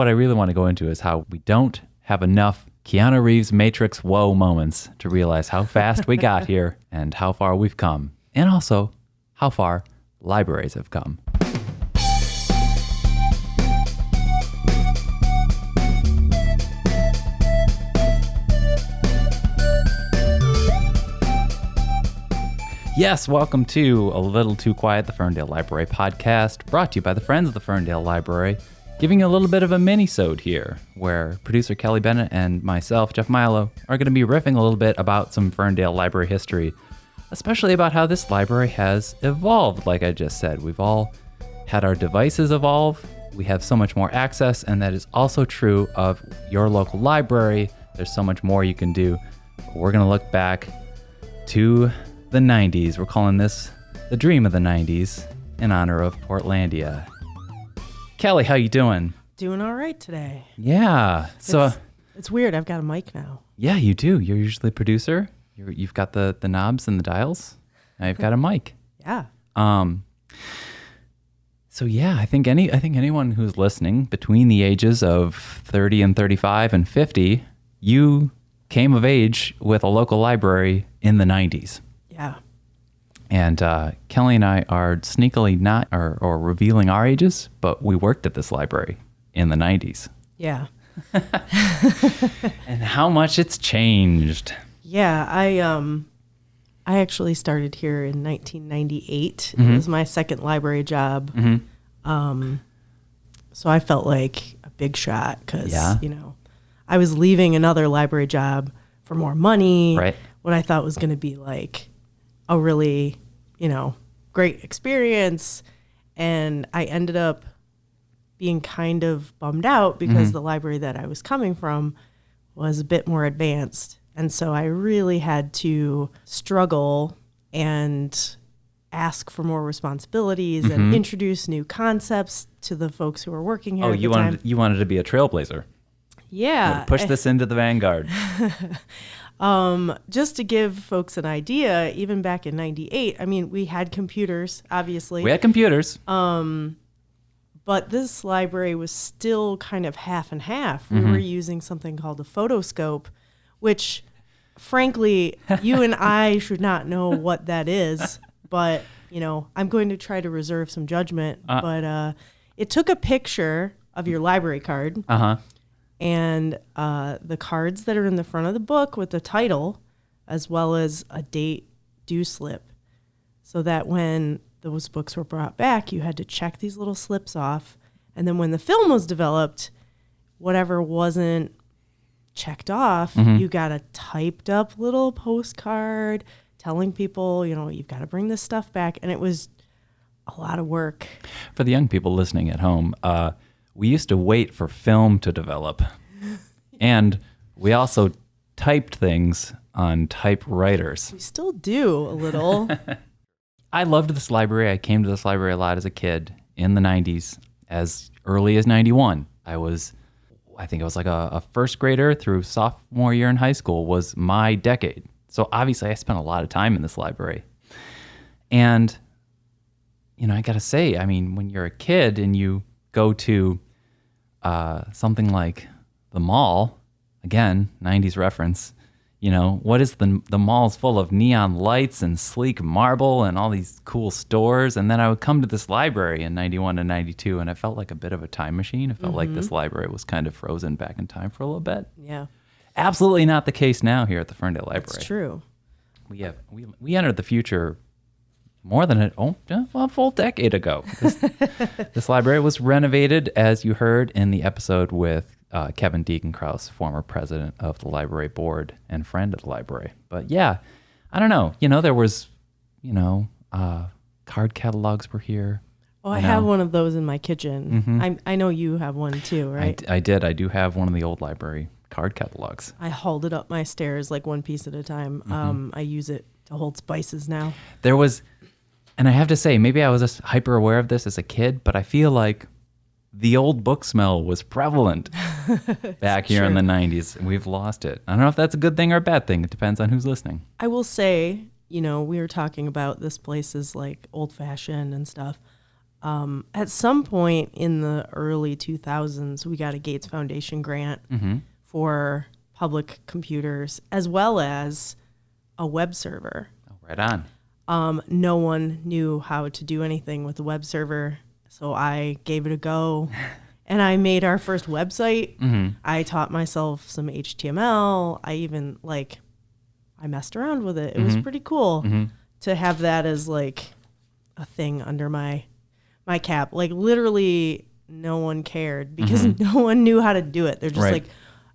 what I really want to go into is how we don't have enough Keanu Reeves Matrix whoa moments to realize how fast we got here and how far we've come, and also how far libraries have come. Yes, welcome to A Little Too Quiet, the Ferndale Library podcast, brought to you by the Friends of the Ferndale Library, giving you a little bit of a mini-sode here, where producer Kelly Bennett and myself, Jeff Milo, are going to be riffing a little bit about some Ferndale Library history, especially about how this library has evolved, like I just said. We've all had our devices evolve, we have so much more access, and that is also true of your local library. There's so much more you can do. We're going to look back to the 90s. We're calling this the dream of the 90s in honor of Portlandia. Kelly, how you doing? Doing all right today. Yeah. It's weird. I've got a mic now. Yeah, you do. You're usually a producer. You've got the knobs and the dials. Now you've got a mic. Yeah. So yeah, I think anyone who's listening between the ages of 30 and 35 and 50, you came of age with a local library in the 90s. Yeah. And Kelly and I are sneakily not or revealing our ages, but we worked at this library in the 90s. Yeah. And how much it's changed. Yeah, I actually started here in 1998. Mm-hmm. It was my second library job. Mm-hmm. So I felt like a big shot because, Yeah. I was leaving another library job for more money. Right. What I thought was going to be like a really, great experience. And I ended up being kind of bummed out because the library that I was coming from was a bit more advanced. And so I really had to struggle and ask for more responsibilities and introduce new concepts to the folks who were working here. Oh, at you the time. wanted you wanted to be a trailblazer. Yeah. Push this into the vanguard. Just to give folks an idea, even back in 98, I mean, we had computers, obviously. We had computers. But this library was still kind of half and half. We were using something called a photoscope, which, frankly, you and I should not know what that is. But, I'm going to try to reserve some judgment. But it took a picture of your library card. And the cards that are in the front of the book with the title, as well as a date due slip, so that when those books were brought back, you had to check these little slips off. And then when the film was developed, whatever wasn't checked off, you got a typed up little postcard telling people, you've got to bring this stuff back. And it was a lot of work. For the young people listening at home, we used to wait for film to develop. And we also typed things on typewriters. We still do a little. I loved this library. I came to this library a lot as a kid in the 90s, as early as 91. I think I was like a first grader through sophomore year in high school was my decade. So obviously I spent a lot of time in this library. And, I got to say, I mean, when you're a kid and you go to something like the mall, again, 90s reference, what is the mall's full of neon lights and sleek marble and all these cool stores. And then I would come to this library in 91 and 92 and I felt like a bit of a time machine. It felt like this library was kind of frozen back in time for a little bit. Yeah. Absolutely not the case now here at the Ferndale Library. That's true. We entered the future more than a full decade ago. This library was renovated, as you heard in the episode with Kevin Degenkraus, former president of the library board and friend of the library. But yeah, I don't know. There was, card catalogs were here. Oh, I have one of those in my kitchen. I know you have one too, right? I did. I do have one of the old library card catalogs. I hauled it up my stairs like one piece at a time. I use it to hold spices now. There was, and I have to say, maybe I was just hyper aware of this as a kid, but I feel like the old book smell was prevalent back here in the 90s. And we've lost it. I don't know if that's a good thing or a bad thing. It depends on who's listening. I will say, we were talking about this place is like old fashioned and stuff. At some point in the early 2000s, we got a Gates Foundation grant for public computers as well as a web server. Oh, right on. No one knew how to do anything with the web server, so I gave it a go. And I made our first website. I taught myself some HTML. I even I messed around with it. It was pretty cool to have that as like a thing under my cap. Like literally no one cared because no one knew how to do it. They're just like,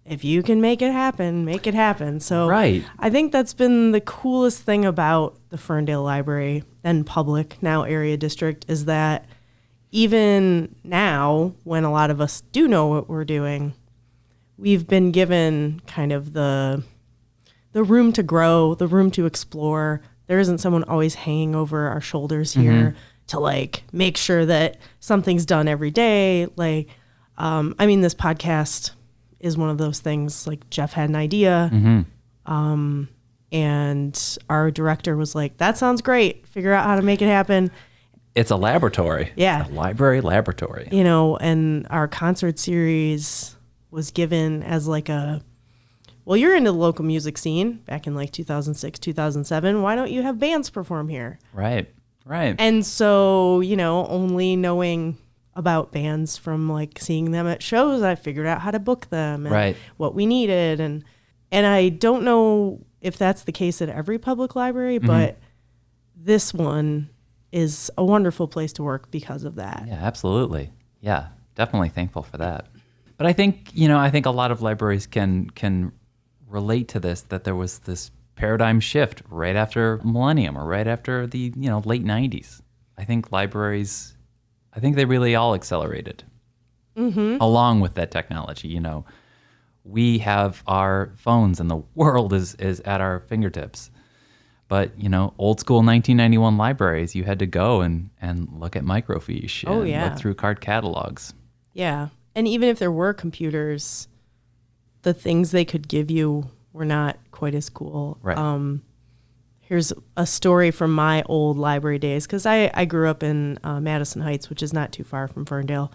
if you can make it happen, make it happen. So I think that's been the coolest thing about the Ferndale Library, then public, now area district, is that even now, when a lot of us do know what we're doing, we've been given kind of the room to grow, the room to explore. There isn't someone always hanging over our shoulders here to like make sure that something's done every day. Like, I mean, this podcast is one of those things. Like Jeff had an idea, and our director was like, "That sounds great. Figure out how to make it happen." It's a laboratory. Yeah. It's a library laboratory. You know, and our concert series was given as like well, you're into the local music scene back in like 2006, 2007. Why don't you have bands perform here? Right. And so, you know, only knowing about bands from like seeing them at shows, I figured out how to book them and what we needed. And I don't know if that's the case at every public library, but this one is a wonderful place to work because of that. Yeah, absolutely. Yeah, definitely thankful for that. But I think, a lot of libraries can relate to this, that there was this paradigm shift right after millennium or right after the, late 90s. I think libraries, they really all accelerated along with that technology. We have our phones and the world is at our fingertips. But, old school 1991 libraries, you had to go and look at microfiche and look through card catalogs. Yeah. And even if there were computers, the things they could give you were not quite as cool. Right. Here's a story from my old library days, because I grew up in Madison Heights, which is not too far from Ferndale.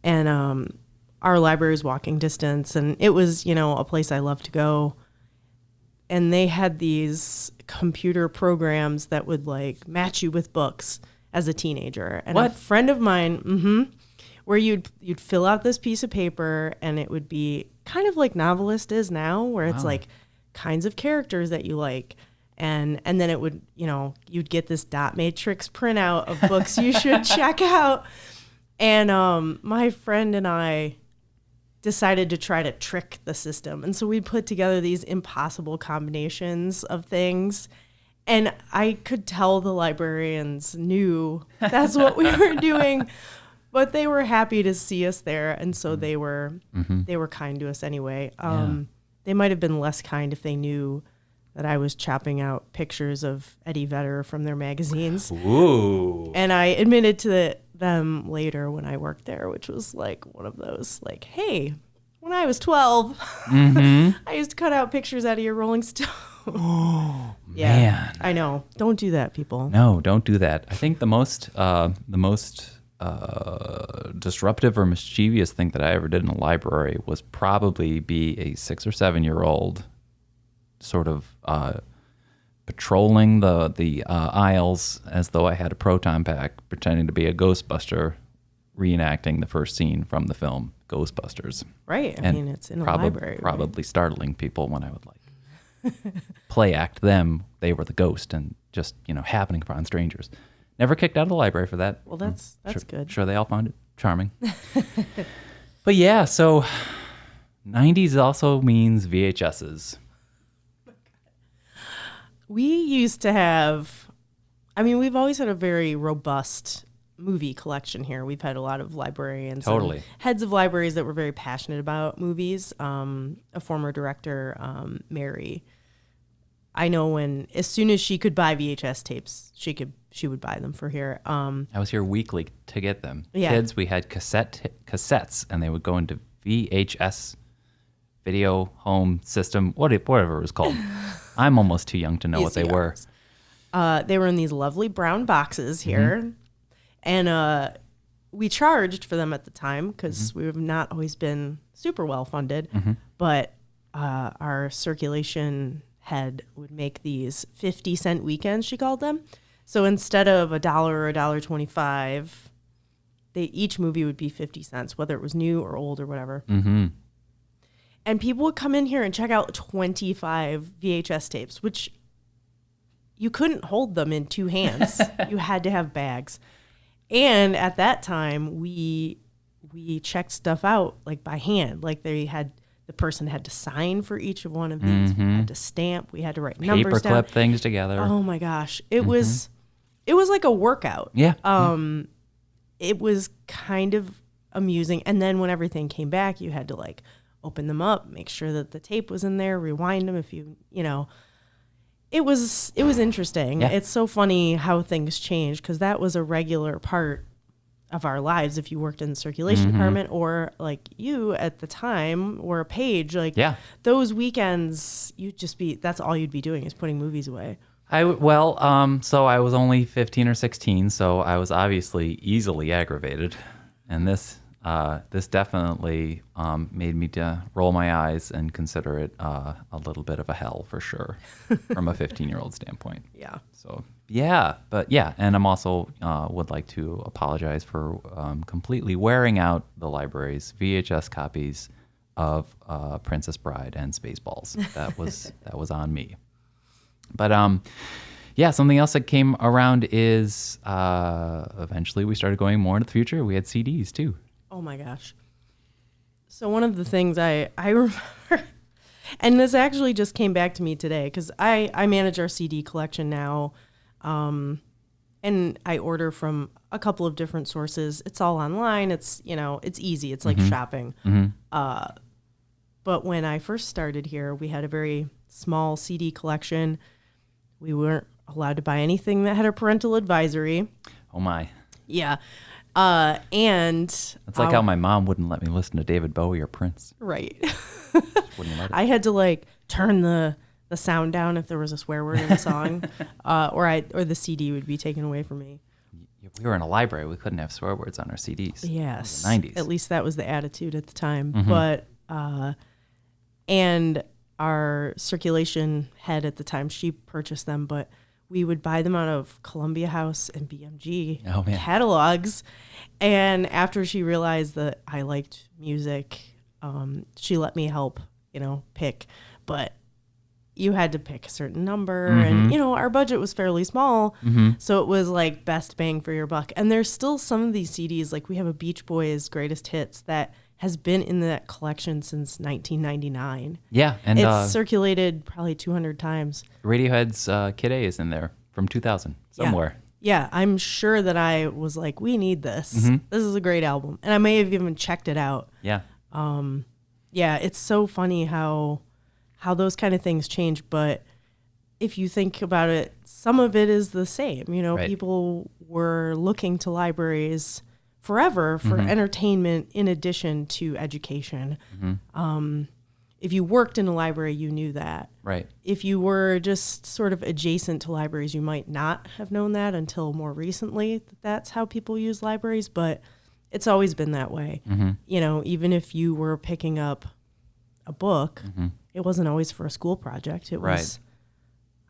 And our library was walking distance, and it was, a place I loved to go. And they had these computer programs that would like match you with books as a teenager. And a friend of mine, where you'd fill out this piece of paper, and it would be kind of like Novelist is now, where it's like kinds of characters that you like. And then it would, you'd get this dot matrix printout of books you should check out. And my friend and I decided to try to trick the system. And so we put together these impossible combinations of things. And I could tell the librarians knew that's what we were doing, but they were happy to see us there. And so they were kind to us anyway. They might have been less kind if they knew that I was chopping out pictures of Eddie Vedder from their magazines. Ooh. And I admitted to them later when I worked there, which was like one of those like, hey, when I was 12, I used to cut out pictures out of your Rolling Stone. Oh, yeah, man. I know. Don't do that, people. No, don't do that. I think the most disruptive or mischievous thing that I ever did in a library was probably be a 6 or 7 year old sort of patrolling the aisles as though I had a proton pack, pretending to be a Ghostbuster, reenacting the first scene from the film Ghostbusters. Right. I mean, it's in a library. Probably startling people when I would play act them. They were the ghost and just, happening upon strangers. Never kicked out of the library for that. Well, that's good. Sure, they all found it charming. But yeah, so 90s also means VHSs. We used to have, we've always had a very robust movie collection here. We've had a lot of librarians, and heads of libraries that were very passionate about movies. A former director, Mary, I know as soon as she could buy VHS tapes, she would buy them for here. I was here weekly to get them. Yeah. Kids, we had cassettes, and they would go into VHS, video home system, whatever it was called. I'm almost too young to know what they were. They were in these lovely brown boxes here. And we charged for them at the time because we have not always been super well funded. But our circulation head would make these 50-cent weekends, she called them. So instead of $1 or $1.25, each movie would be 50 cents, whether it was new or old or whatever. And people would come in here and check out 25 VHS tapes, which you couldn't hold them in two hands. You had to have bags. And at that time, we checked stuff out like by hand. Like the person had to sign for each of one of these. We had to stamp. We had to write numbers down. Paperclip things together. Oh my gosh, it was like a workout. Yeah. It was kind of amusing. And then when everything came back, you had to like open them up, make sure that the tape was in there, rewind them if you know. It was interesting. Yeah. It's so funny how things change because that was a regular part of our lives if you worked in the circulation department or like you at the time or a page. Like those weekends, that's all you'd be doing is putting movies away. So I was only 15 or 16, so I was obviously easily aggravated. And this definitely made me to roll my eyes and consider it a little bit of a hell for sure from a 15-year-old standpoint. Yeah. So, and I'm also would like to apologize for completely wearing out the library's VHS copies of Princess Bride and Spaceballs. That was on me. But something else that came around is eventually we started going more into the future. We had CDs too. Oh my gosh. So one of the things I remember, and this actually just came back to me today because I manage our CD collection now, and I order from a couple of different sources. It's all online. It's easy. It's like shopping. But when I first started here, we had a very small CD collection. We weren't allowed to buy anything that had a parental advisory. Oh my. Yeah. And it's like how my mom wouldn't let me listen to David Bowie or Prince. Right. Wouldn't let it. I had to like turn the sound down if there was a swear word in the song, or the CD would be taken away from me. We were in a library. We couldn't have swear words on our CDs. Yes. In the 90s. At least that was the attitude at the time. But and our circulation head at the time, she purchased them, but we would buy them out of Columbia House and BMG catalogs. And after she realized that I liked music, she let me help, pick. But you had to pick a certain number. And, our budget was fairly small. So it was like best bang for your buck. And there's still some of these CDs, like we have a Beach Boys Greatest Hits that has been in that collection since 1999. Yeah. And it's circulated probably 200 times. Radiohead's Kid A is in there from 2000 somewhere. Yeah, I'm sure that I was like, we need this. This is a great album. And I may have even checked it out. Yeah. It's so funny how those kind of things change. But if you think about it, some of it is the same. Right. People were looking to libraries forever for entertainment in addition to education. If you worked in a library, you knew that. Right. If you were just sort of adjacent to libraries, you might not have known that until more recently. That's how people use libraries, but it's always been that way. Even if you were picking up a book, it wasn't always for a school project. It was,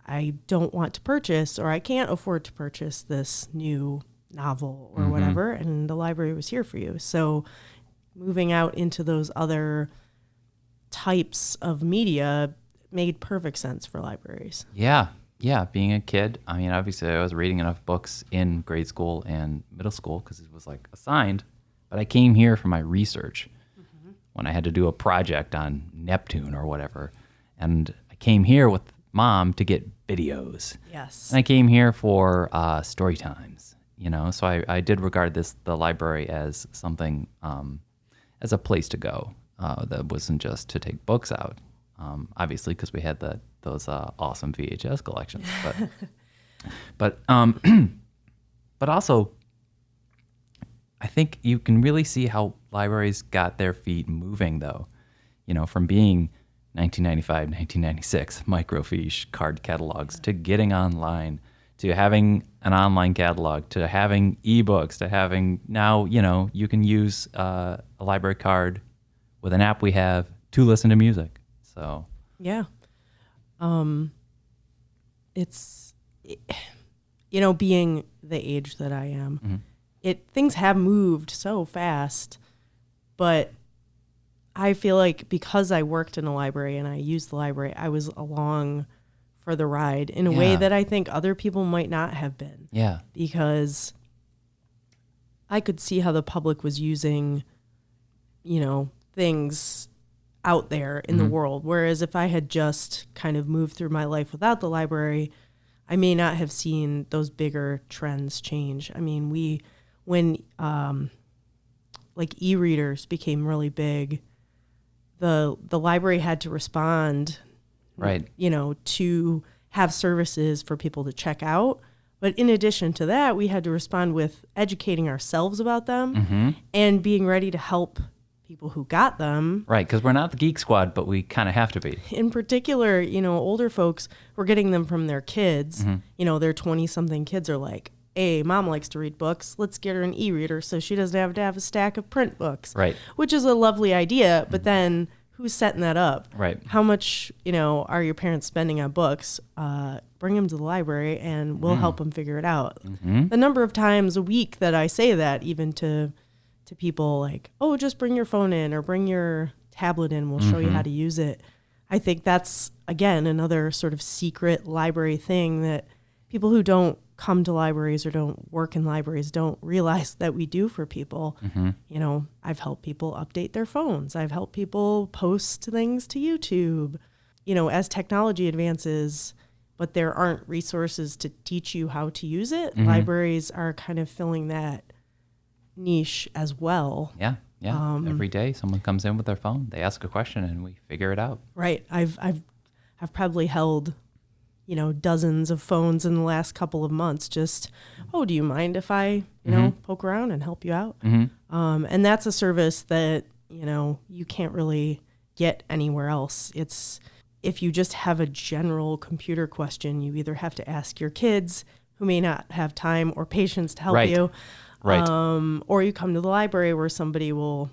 I don't want to purchase, or I can't afford to purchase this new novel or whatever, and the library was here for you. So moving out into those other types of media made perfect sense for libraries. Yeah. Being a kid, I mean, obviously I was reading enough books in grade school and middle school because it was like assigned, but I came here for my research when I had to do a project on Neptune or whatever. And I came here with Mom to get videos. Yes. And I came here for story times. So I did regard the library as something, as a place to go that wasn't just to take books out, obviously, because we had those awesome VHS collections. But also, I think you can really see how libraries got their feet moving, though, from being 1995, 1996 microfiche card catalogs to getting online to having an online catalog, to having ebooks, to having now, you can use a library card with an app we have to listen to music. So yeah, it's being the age that I am, things have moved so fast, but I feel like because I worked in a library and I used the library, I was along for the ride in a way that I think other people might not have been. Yeah. Because I could see how the public was using, things out there in the world. Whereas if I had just kind of moved through my life without the library, I may not have seen those bigger trends change. I mean, when like e-readers became really big, the library had to respond, right, to have services for people to check out. But in addition to that, we had to respond with educating ourselves about them and being ready to help people who got them. Right, because we're not the Geek Squad, but we kind of have to be. In particular, older folks, we're getting them from their kids. Their 20-something kids are like, hey, mom likes to read books. Let's get her an e-reader so she doesn't have to have a stack of print books. Right. Which is a lovely idea, but then who's setting that up? Right. How much, are your parents spending on books? Bring them to the library and we'll help them figure it out. The number of times a week that I say that, even to people like, oh, just bring your phone in or bring your tablet in. We'll show you how to use it. I think that's, again, another sort of secret library thing that people who don't come to libraries or don't work in libraries don't realize that we do for people. I've helped people update their phones. I've helped people post things to YouTube. As technology advances, but there aren't resources to teach you how to use it, libraries are kind of filling that niche as well. Yeah. Every day someone comes in with their phone, they ask a question and we figure it out. Right. I've probably held dozens of phones in the last couple of months. Just, oh, do you mind if I, poke around and help you out? And that's a service that, you can't really get anywhere else. It's, if you just have a general computer question, you either have to ask your kids who may not have time or patience to help you. Right. Or you come to the library where somebody will,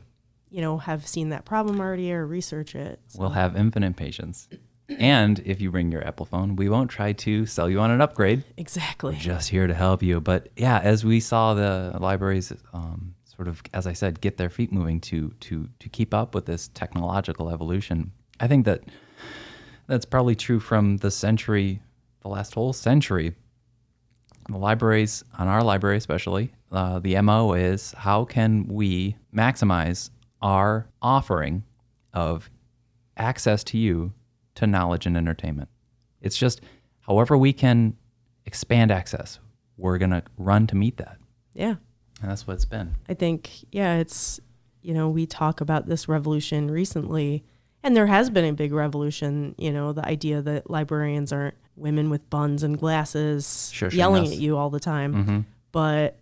have seen that problem already or research it. So. We'll have infinite patience. And if you bring your Apple phone, we won't try to sell you on an upgrade. Exactly. We're just here to help you. But yeah, as we saw the libraries sort of, as I said, get their feet moving to keep up with this technological evolution, I think that's probably true from the last whole century. The libraries, on our library especially, the MO is how can we maximize our offering of access to you to knowledge and entertainment. It's just however we can expand access, we're going to run to meet that. Yeah. And that's what it's been. I think, it's, we talk about this revolution recently, and there has been a big revolution, the idea that librarians aren't women with buns and glasses yelling at you all the time. But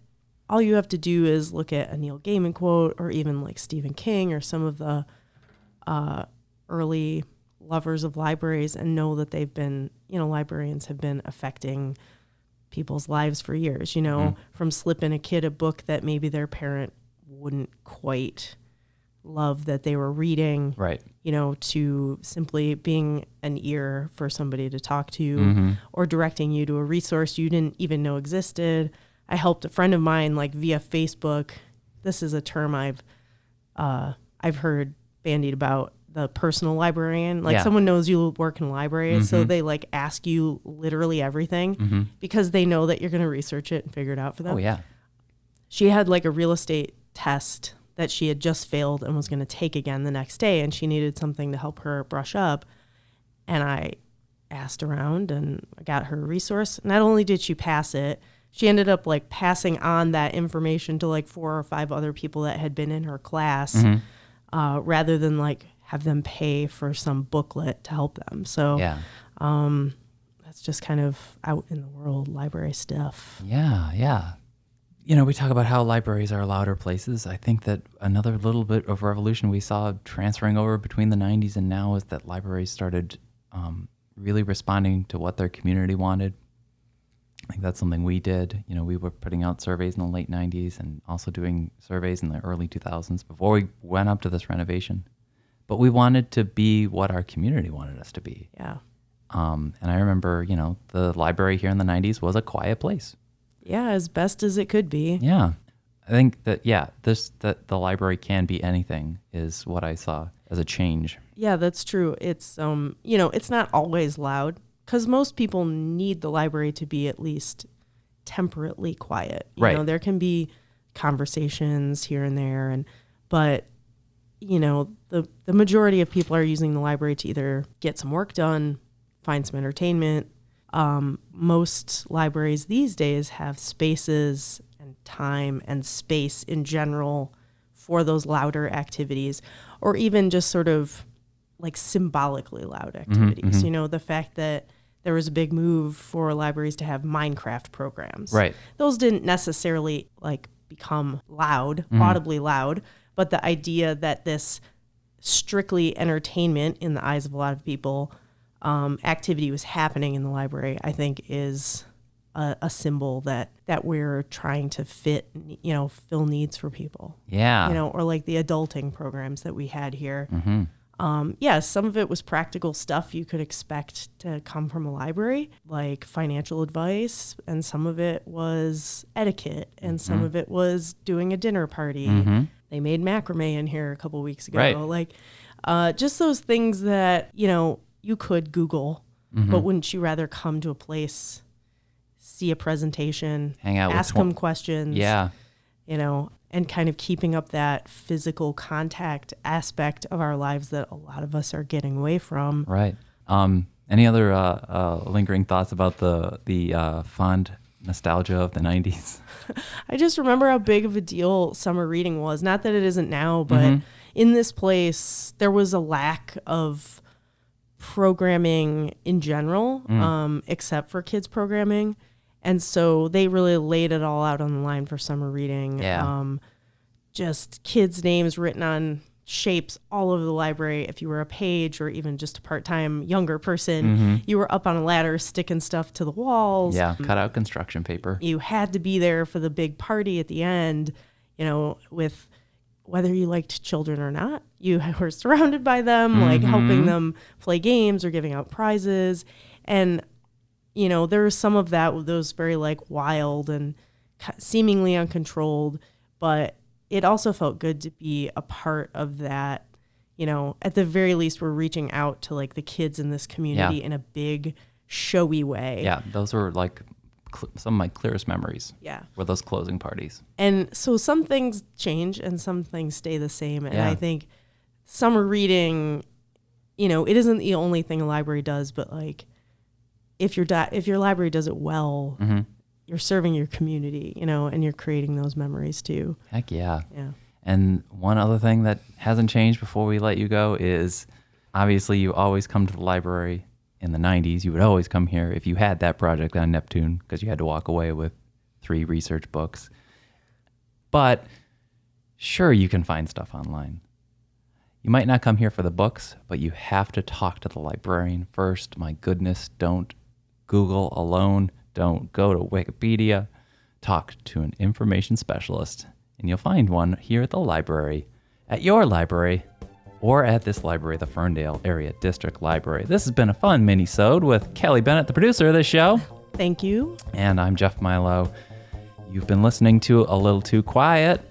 all you have to do is look at a Neil Gaiman quote or even like Stephen King or some of the early lovers of libraries and know that they've been, librarians have been affecting people's lives for years, from slipping a kid a book that maybe their parent wouldn't quite love that they were reading, right? To simply being an ear for somebody to talk to or directing you to a resource you didn't even know existed. I helped a friend of mine like via Facebook. This is a term I've heard bandied about, the personal librarian. Like someone knows you work in a library, so they like ask you literally everything because they know that you're going to research it and figure it out for them. Oh yeah. She had like a real estate test that she had just failed and was going to take again the next day, and she needed something to help her brush up. And I asked around and got her a resource. Not only did she pass it, she ended up like passing on that information to like 4 or 5 other people that had been in her class, rather than like have them pay for some booklet to help them. So that's just kind of out in the world library stuff. Yeah. We talk about how libraries are louder places. I think that another little bit of revolution we saw transferring over between the 90s and now is that libraries started really responding to what their community wanted. I think that's something we did. We were putting out surveys in the late 90s and also doing surveys in the early 2000s before we went up to this renovation. But we wanted to be what our community wanted us to be. Yeah. And I remember, the library here in the 90s was a quiet place. Yeah, as best as it could be. Yeah. I think that, that the library can be anything is what I saw as a change. Yeah, that's true. It's, it's not always loud because most people need the library to be at least temperately quiet. Right. There can be conversations here and there, but the majority of people are using the library to either get some work done, find some entertainment. Most libraries these days have spaces and time and space in general for those louder activities, or even just sort of like symbolically loud activities. The fact that there was a big move for libraries to have Minecraft programs. Right. Those didn't necessarily like become loud, audibly loud, but the idea that this strictly entertainment in the eyes of a lot of people activity was happening in the library, I think is a symbol that we're trying to fill needs for people. Yeah. Or like the adulting programs that we had here. Mm-hmm. Some of it was practical stuff you could expect to come from a library, like financial advice, and some of it was etiquette, and some of it was doing a dinner party. Mm-hmm. They made macrame in here a couple weeks ago. Right. Like just those things that, you could Google, but wouldn't you rather come to a place, see a presentation, hang out, ask them questions? Yeah. And kind of keeping up that physical contact aspect of our lives that a lot of us are getting away from. Right. Any other lingering thoughts about the fond nostalgia of the 90s? I just remember how big of a deal summer reading was. Not that it isn't now, but in this place, there was a lack of programming in general, except for kids programming. And so they really laid it all out on the line for summer reading. Yeah. Just kids' names written on shapes all over the library. If you were a page or even just a part-time younger person, you were up on a ladder sticking stuff to the walls. Yeah, cut out construction paper. You had to be there for the big party at the end, with whether you liked children or not. You were surrounded by them, like helping them play games or giving out prizes. And, there was some of that, those very like wild and seemingly uncontrolled, but it also felt good to be a part of that. At the very least, we're reaching out to like the kids in this community in a big, showy way. Yeah, those were like some of my clearest memories. Yeah. Were those closing parties. And so some things change and some things stay the same. And I think summer reading, it isn't the only thing a library does, but like if your library does it well, you're serving your community, and you're creating those memories too. Heck yeah. Yeah. And one other thing that hasn't changed before we let you go is obviously you always come to the library. In the 90s, you would always come here if you had that project on Neptune because you had to walk away with 3 research books. But sure, you can find stuff online. You might not come here for the books, but you have to talk to the librarian first. My goodness, don't Google alone. Don't go to Wikipedia. Talk to an information specialist, and you'll find one here at the library, at your library, or at this library, the Ferndale Area District Library. This has been a fun minisode with Kelly Bennett, the producer of this show. Thank you. And I'm Jeff Milo. You've been listening to A Little Too Quiet,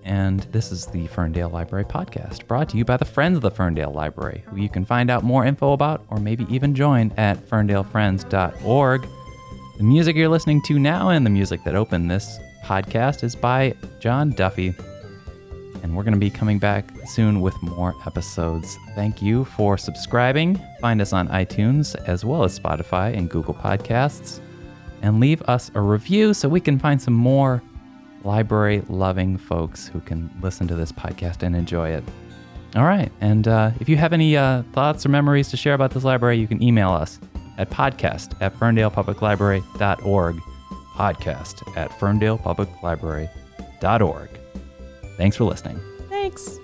and this is the Ferndale Library Podcast, brought to you by the Friends of the Ferndale Library, who you can find out more info about or maybe even join at ferndalefriends.org. The music you're listening to now and the music that opened this podcast is by John Duffy. And we're going to be coming back soon with more episodes. Thank you for subscribing. Find us on iTunes as well as Spotify and Google Podcasts. And leave us a review so we can find some more library-loving folks who can listen to this podcast and enjoy it. All right. And if you have any thoughts or memories to share about this library, you can email us at podcast@ferndalepubliclibrary.org. Podcast@ferndalepubliclibrary.org. Thanks for listening. Thanks.